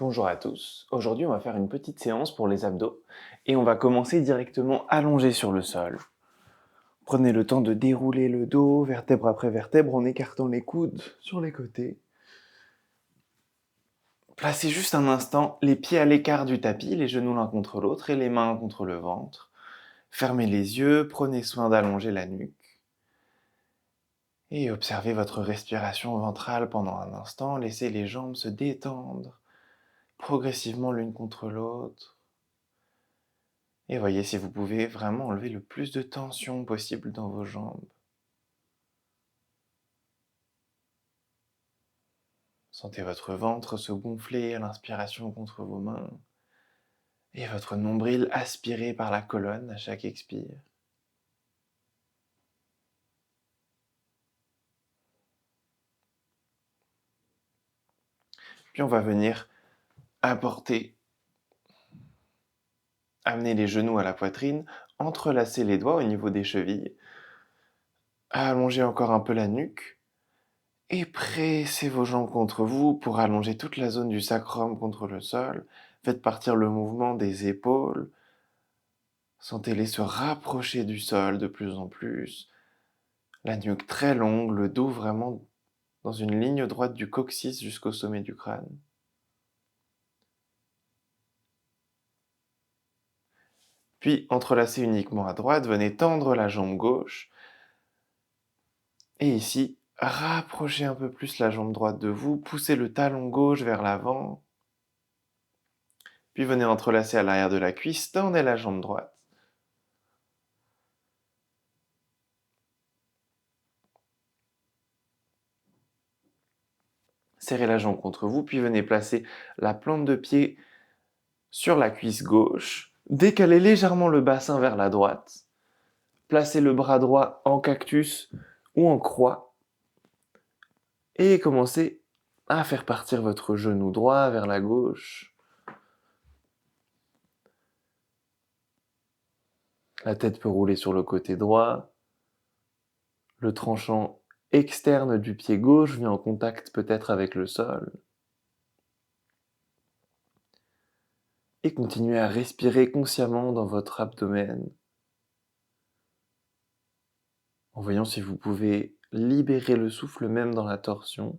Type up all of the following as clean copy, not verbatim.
Bonjour à tous. Aujourd'hui, on va faire une petite séance pour les abdos et on va commencer directement allongé sur le sol. Prenez le temps de dérouler le dos, vertèbre après vertèbre, en écartant les coudes sur les côtés. Placez juste un instant les pieds à l'écart du tapis, les genoux l'un contre l'autre et les mains contre le ventre. Fermez les yeux, prenez soin d'allonger la nuque et observez votre respiration ventrale pendant un instant. Laissez les jambes se détendre progressivement l'une contre l'autre. Et voyez si vous pouvez vraiment enlever le plus de tension possible dans vos jambes. Sentez votre ventre se gonfler à l'inspiration contre vos mains et votre nombril aspiré par la colonne à chaque expire. Puis on va venir amener les genoux à la poitrine, entrelacer les doigts au niveau des chevilles, allonger encore un peu la nuque et pressez vos jambes contre vous pour allonger toute la zone du sacrum contre le sol. Faites partir le mouvement des épaules. Sentez-les se rapprocher du sol de plus en plus. La nuque très longue, le dos vraiment dans une ligne droite du coccyx jusqu'au sommet du crâne. Puis, entrelacez uniquement à droite, venez tendre la jambe gauche. Et ici, rapprochez un peu plus la jambe droite de vous, poussez le talon gauche vers l'avant. Puis venez entrelacer à l'arrière de la cuisse, tendez la jambe droite. Serrez la jambe contre vous, puis venez placer la plante de pied sur la cuisse gauche. Décalez légèrement le bassin vers la droite. Placez le bras droit en cactus ou en croix. Et commencez à faire partir votre genou droit vers la gauche. La tête peut rouler sur le côté droit. Le tranchant externe du pied gauche vient en contact peut-être avec le sol. Et continuez à respirer consciemment dans votre abdomen, en voyant si vous pouvez libérer le souffle même dans la torsion.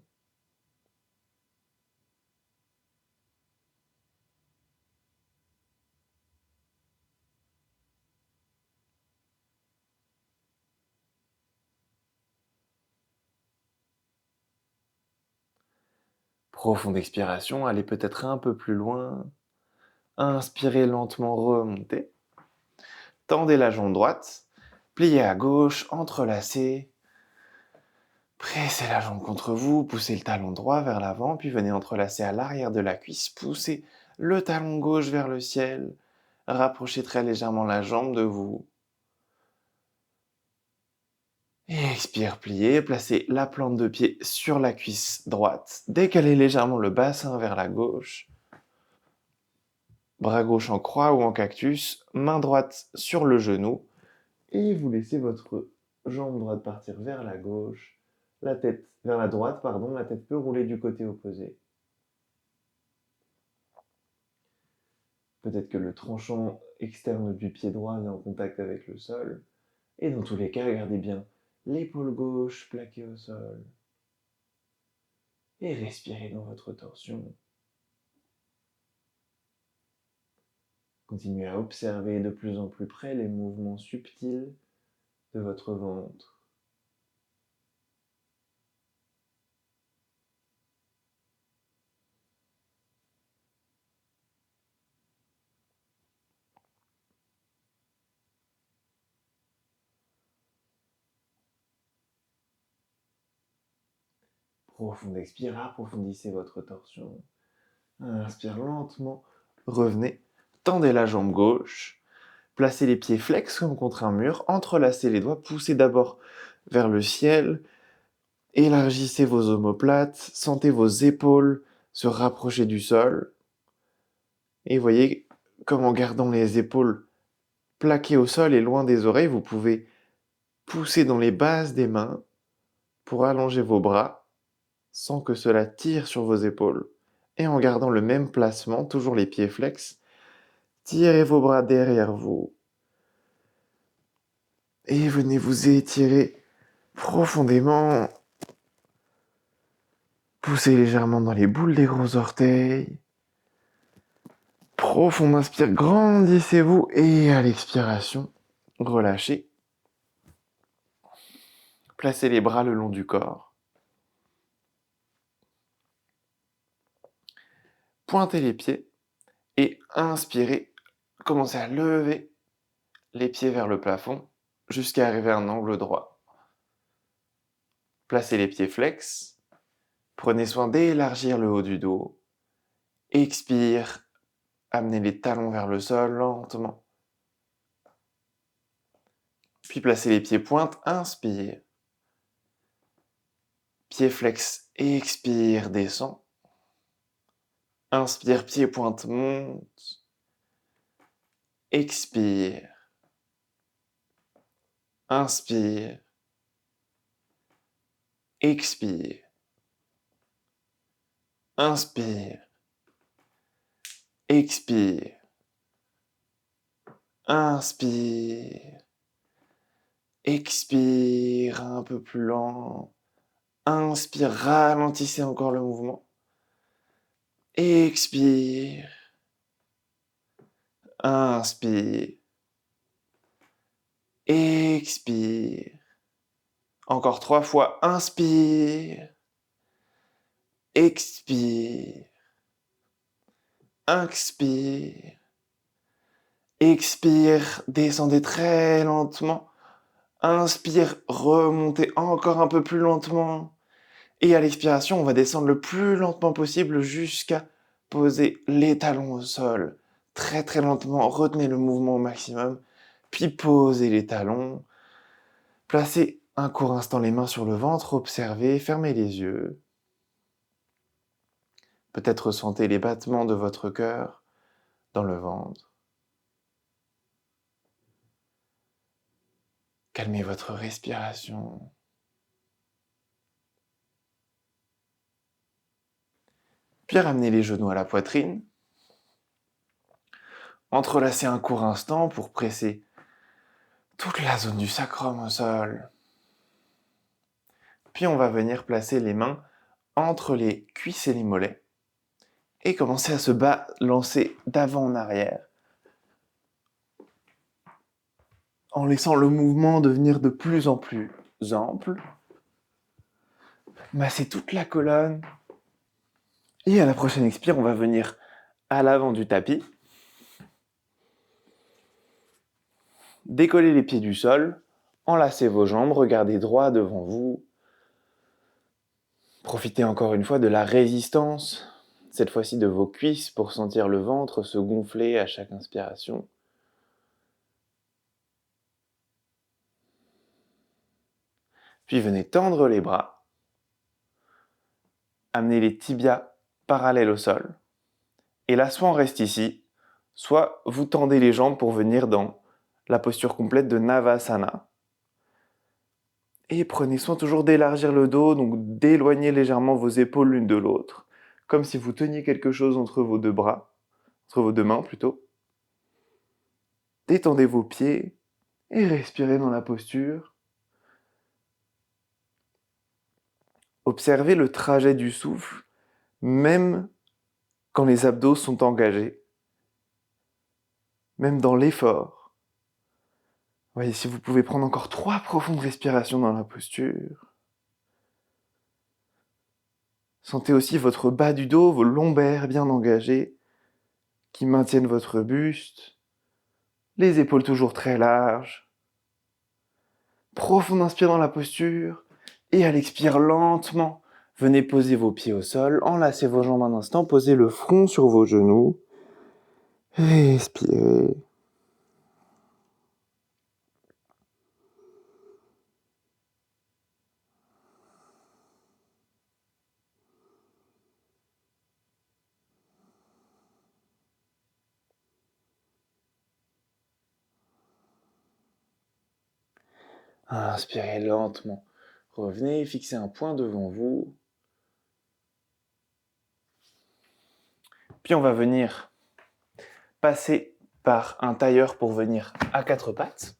Profonde expiration, allez peut-être un peu plus loin. Inspirez lentement, remontez. Tendez la jambe droite, pliez à gauche, entrelacez. Pressez la jambe contre vous, poussez le talon droit vers l'avant, puis venez entrelacer à l'arrière de la cuisse, poussez le talon gauche vers le ciel, rapprochez très légèrement la jambe de vous. Et expire, pliez, placez la plante de pied sur la cuisse droite, décalez légèrement le bassin vers la gauche, bras gauche en croix ou en cactus, main droite sur le genou, et vous laissez votre jambe droite partir vers la gauche, la tête vers la droite, pardon, la tête peut rouler du côté opposé. Peut-être que le tranchant externe du pied droit est en contact avec le sol. Et dans tous les cas, gardez bien l'épaule gauche plaquée au sol. Et respirez dans votre torsion. Continuez à observer de plus en plus près les mouvements subtils de votre ventre. Profonde expire, approfondissez votre torsion. Inspire lentement, revenez, tendez la jambe gauche, placez les pieds flex comme contre un mur, entrelacez les doigts, poussez d'abord vers le ciel, élargissez vos omoplates, sentez vos épaules se rapprocher du sol, et voyez comme en gardant les épaules plaquées au sol et loin des oreilles, vous pouvez pousser dans les bases des mains pour allonger vos bras sans que cela tire sur vos épaules. Et en gardant le même placement, toujours les pieds flex, tirez vos bras derrière vous. Et venez vous étirer profondément. Poussez légèrement dans les boules des gros orteils. Profond inspire, grandissez-vous. Et à l'expiration, relâchez. Placez les bras le long du corps. Pointez les pieds et inspirez. Commencez à lever les pieds vers le plafond jusqu'à arriver à un angle droit. Placez les pieds flex. Prenez soin d'élargir le haut du dos. Expire. Amenez les talons vers le sol lentement. Puis placez les pieds pointe. Inspire. Pied flex. Expire. Descend. Inspire. Pied pointe. Monte. Expire. Inspire. Expire. Inspire. Expire. Inspire. Expire un peu plus lent. Inspire, ralentissez encore le mouvement. Expire. Inspire. Expire. Encore 3 fois. Inspire. Expire. Inspire. Expire. Descendez très lentement. Inspire. Remontez encore un peu plus lentement. Et à l'expiration, on va descendre le plus lentement possible jusqu'à poser les talons au sol. Très très lentement, retenez le mouvement au maximum. Puis posez les talons. Placez un court instant les mains sur le ventre, observez, fermez les yeux. Peut-être ressentez les battements de votre cœur dans le ventre. Calmez votre respiration. Puis ramenez les genoux à la poitrine. Entrelacez un court instant pour presser toute la zone du sacrum au sol. Puis on va venir placer les mains entre les cuisses et les mollets et commencer à se balancer d'avant en arrière en laissant le mouvement devenir de plus en plus ample. Massez toute la colonne et à la prochaine expire, on va venir à l'avant du tapis. Décollez les pieds du sol, enlacez vos jambes, regardez droit devant vous. Profitez encore une fois de la résistance, cette fois-ci de vos cuisses pour sentir le ventre se gonfler à chaque inspiration. Puis venez tendre les bras. Amenez les tibias parallèles au sol. Et là, soit on reste ici, soit vous tendez les jambes pour venir dans la posture complète de Navasana. Et prenez soin toujours d'élargir le dos, donc d'éloigner légèrement vos épaules l'une de l'autre, comme si vous teniez quelque chose entre vos deux bras, entre vos deux mains plutôt. Détendez vos pieds et respirez dans la posture. Observez le trajet du souffle, même quand les abdos sont engagés, même dans l'effort. Voyez, si vous pouvez prendre encore 3 profondes respirations dans la posture. Sentez aussi votre bas du dos, vos lombaires bien engagés, qui maintiennent votre buste, les épaules toujours très larges. Profonde inspire dans la posture, et à l'expire lentement, venez poser vos pieds au sol, enlacez vos jambes un instant, posez le front sur vos genoux, respirez. Inspirez lentement. Revenez, fixez un point devant vous. Puis on va venir passer par un tailleur pour venir à 4 pattes.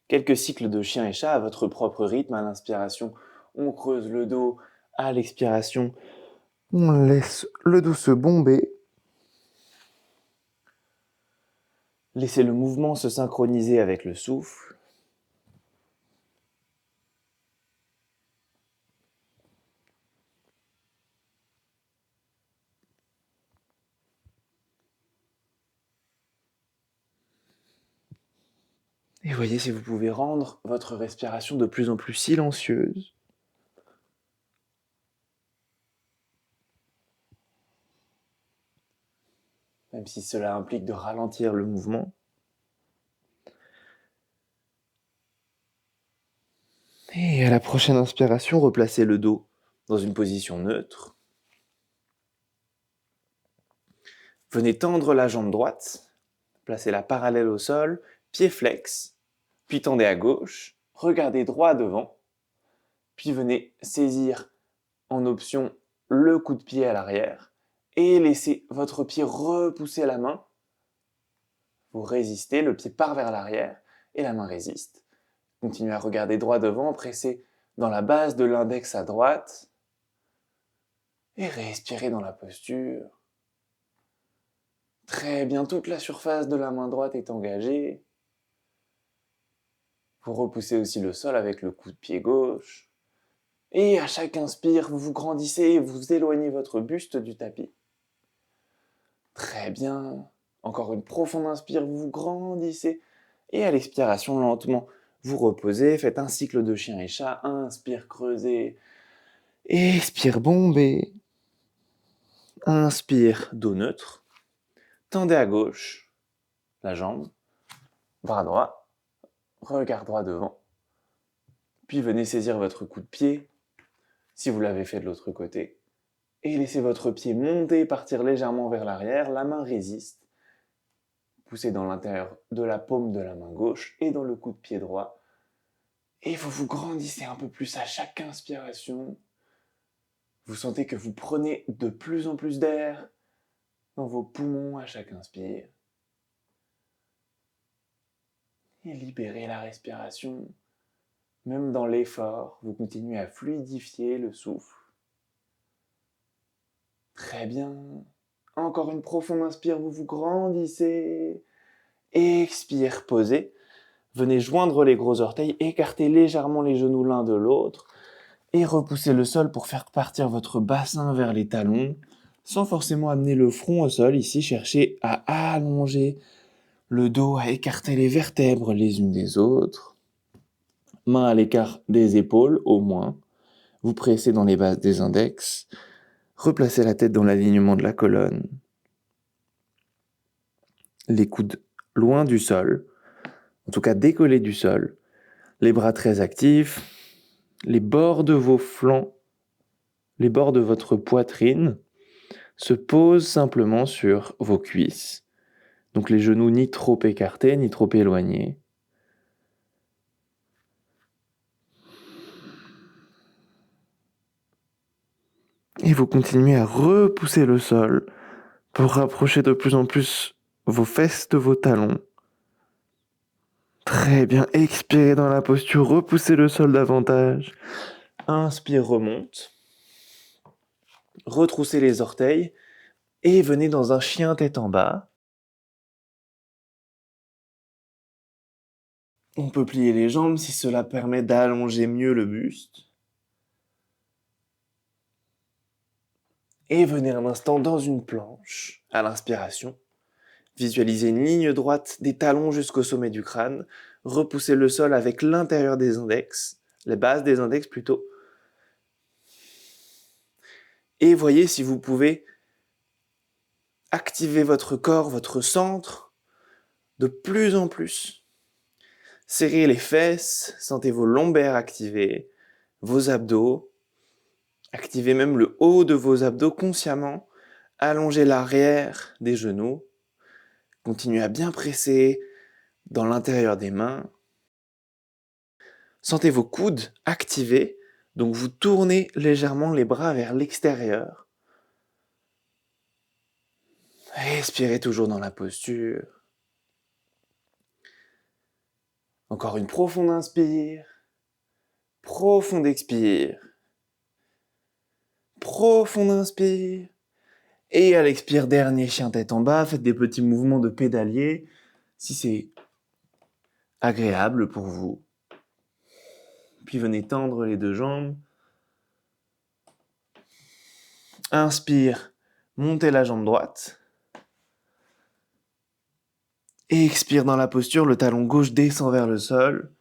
Quelques cycles de chien et chat à votre propre rythme. À l'inspiration, on creuse le dos. À l'expiration, on laisse le dos se bomber. Laissez le mouvement se synchroniser avec le souffle. Et voyez si vous pouvez rendre votre respiration de plus en plus silencieuse. Même si cela implique de ralentir le mouvement. Et à la prochaine inspiration, replacez le dos dans une position neutre. Venez tendre la jambe droite, placez-la parallèle au sol, pied flex, puis tendez à gauche, regardez droit devant, puis venez saisir en option le coup de pied à l'arrière et laissez votre pied repousser la main. Vous résistez, le pied part vers l'arrière et la main résiste. Continuez à regarder droit devant, pressez dans la base de l'index à droite et respirez dans la posture. Très bien, toute la surface de la main droite est engagée. Vous repoussez aussi le sol avec le coup de pied gauche. Et à chaque inspire, vous vous grandissez et vous éloignez votre buste du tapis. Très bien. Encore une profonde inspire, vous vous grandissez. Et à l'expiration, lentement, vous reposez. Faites un cycle de chien et chat. Inspire, creusez. Expire, bombez. Inspire, dos neutre. Tendez à gauche la jambe, bras droit, regard droit devant. Puis venez saisir votre coup de pied, si vous l'avez fait de l'autre côté, et laissez votre pied monter, partir légèrement vers l'arrière, la main résiste. Poussez dans l'intérieur de la paume de la main gauche et dans le coup de pied droit. Et vous vous grandissez un peu plus à chaque inspiration. Vous sentez que vous prenez de plus en plus d'air dans vos poumons à chaque inspire. Et libérez la respiration. Même dans l'effort, vous continuez à fluidifier le souffle. Très bien. Encore une profonde inspire, vous vous grandissez. Expire, posez. Venez joindre les gros orteils, écartez légèrement les genoux l'un de l'autre et repoussez le sol pour faire partir votre bassin vers les talons, sans forcément amener le front au sol. Ici, cherchez à allonger le dos, à écarter les vertèbres les unes des autres. Main à l'écart des épaules, au moins. Vous pressez dans les bases des index. Replacez la tête dans l'alignement de la colonne. Les coudes loin du sol, en tout cas décollés du sol. Les bras très actifs. Les bords de vos flancs, les bords de votre poitrine se posent simplement sur vos cuisses. Donc les genoux ni trop écartés, ni trop éloignés. Et vous continuez à repousser le sol pour rapprocher de plus en plus vos fesses de vos talons. Très bien, expirez dans la posture, repoussez le sol davantage. Inspire, remonte. Retroussez les orteils et venez dans un chien tête en bas. On peut plier les jambes si cela permet d'allonger mieux le buste. Et venez un instant dans une planche, à l'inspiration. Visualisez une ligne droite des talons jusqu'au sommet du crâne. Repoussez le sol avec l'intérieur des index, les bases des index plutôt. Et voyez si vous pouvez activer votre corps, votre centre, de plus en plus. Serrez les fesses, sentez vos lombaires activés, vos abdos. Activez même le haut de vos abdos consciemment. Allongez l'arrière des genoux. Continuez à bien presser dans l'intérieur des mains. Sentez vos coudes activés Donc vous tournez légèrement les bras vers l'extérieur. Respirez toujours dans la posture. Encore une profonde inspire. Profonde expire. Profonde inspire. Et à l'expire, dernier chien tête en bas. Faites des petits mouvements de pédalier si c'est agréable pour vous. Puis venez tendre les deux jambes. Inspire, montez la jambe droite. Expire dans la posture, le talon gauche descend vers le sol.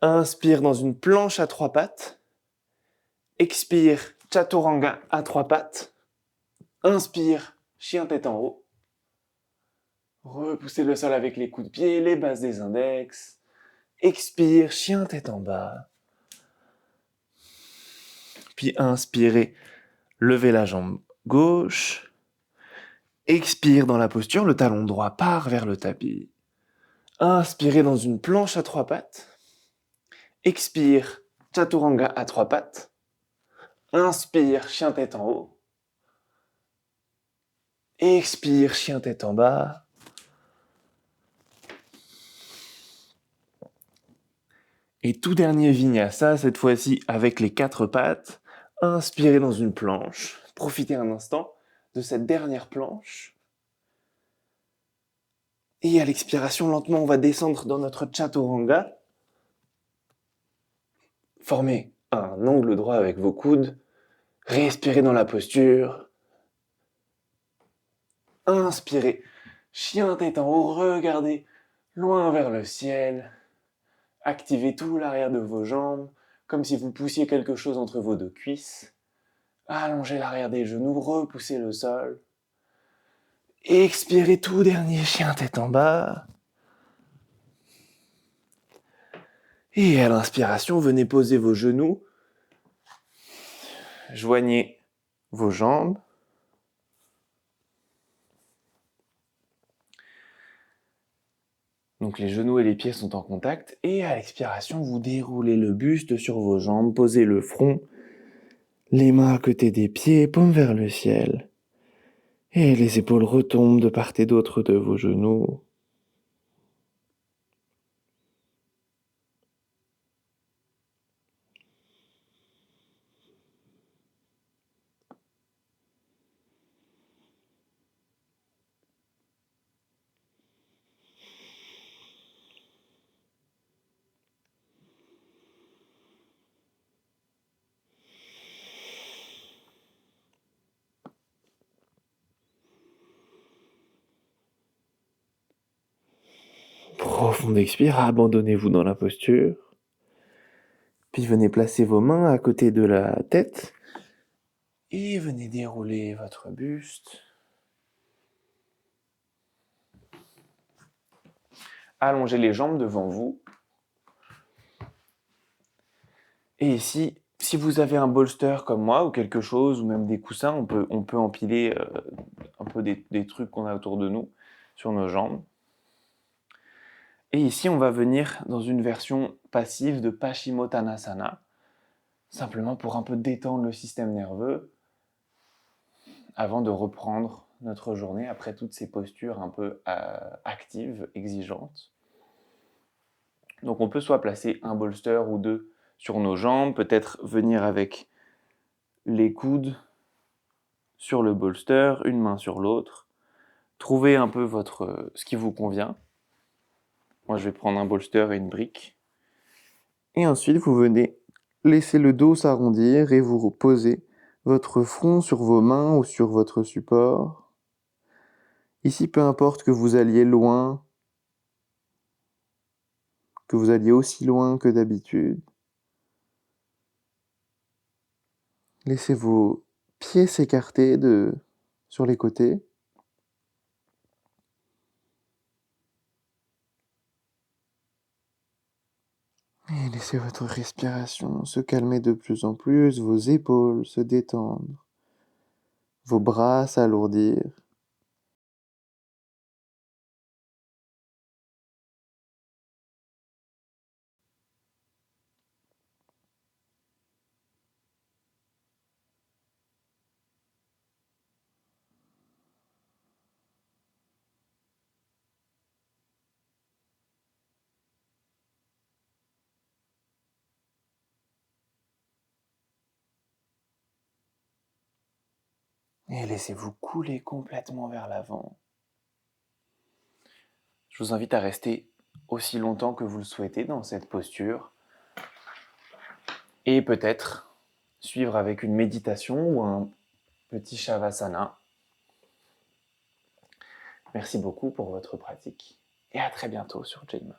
Inspire dans une planche à 3 pattes. Expire, chaturanga à 3 pattes. Inspire, chien tête en haut. Repoussez le sol avec les coups de pied, les bases des index. Expire, chien tête en bas. Puis inspirez, levez la jambe gauche. Expire dans la posture, le talon droit part vers le tapis. Inspirez dans une planche à 3 pattes. Expire, chaturanga à 3 pattes. Inspire, chien tête en haut. Expire, chien tête en bas. Et tout dernier vinyasa, cette fois-ci avec les 4 pattes. Inspirez dans une planche. Profitez un instant de cette dernière planche. Et à l'expiration, lentement, on va descendre dans notre chaturanga. Formez un angle droit avec vos coudes. Respirez dans la posture. Inspirez. Chien tête en haut, regardez loin vers le ciel. Activez tout l'arrière de vos jambes, comme si vous poussiez quelque chose entre vos deux cuisses. Allongez l'arrière des genoux, repoussez le sol. Expirez tout dernier chien tête en bas. Et à l'inspiration, venez poser vos genoux. Joignez vos jambes. Donc les genoux et les pieds sont en contact. Et à l'expiration, vous déroulez le buste sur vos jambes, posez le front, les mains à côté des pieds, paume vers le ciel. Et les épaules retombent de part et d'autre de vos genoux. Profonde expire, abandonnez-vous dans la posture. Puis venez placer vos mains à côté de la tête. Et venez dérouler votre buste. Allongez les jambes devant vous. Et ici, si vous avez un bolster comme moi ou quelque chose, ou même des coussins, on peut empiler un peu des trucs qu'on a autour de nous sur nos jambes. Et ici, on va venir dans une version passive de Paschimottanasana, simplement pour un peu détendre le système nerveux avant de reprendre notre journée après toutes ces postures un peu actives, exigeantes. Donc on peut soit placer un bolster ou deux sur nos jambes, peut-être venir avec les coudes sur le bolster, une main sur l'autre. Trouvez un peu ce qui vous convient. Moi, je vais prendre un bolster et une brique. Et ensuite, vous venez laisser le dos s'arrondir et vous reposez votre front sur vos mains ou sur votre support. Ici, peu importe que vous alliez loin, que vous alliez aussi loin que d'habitude. Laissez vos pieds s'écarter sur les côtés. Et laissez votre respiration se calmer de plus en plus, vos épaules se détendre, vos bras s'alourdir. Et laissez-vous couler complètement vers l'avant. Je vous invite à rester aussi longtemps que vous le souhaitez dans cette posture. Et peut-être suivre avec une méditation ou un petit shavasana. Merci beaucoup pour votre pratique et à très bientôt sur Jane.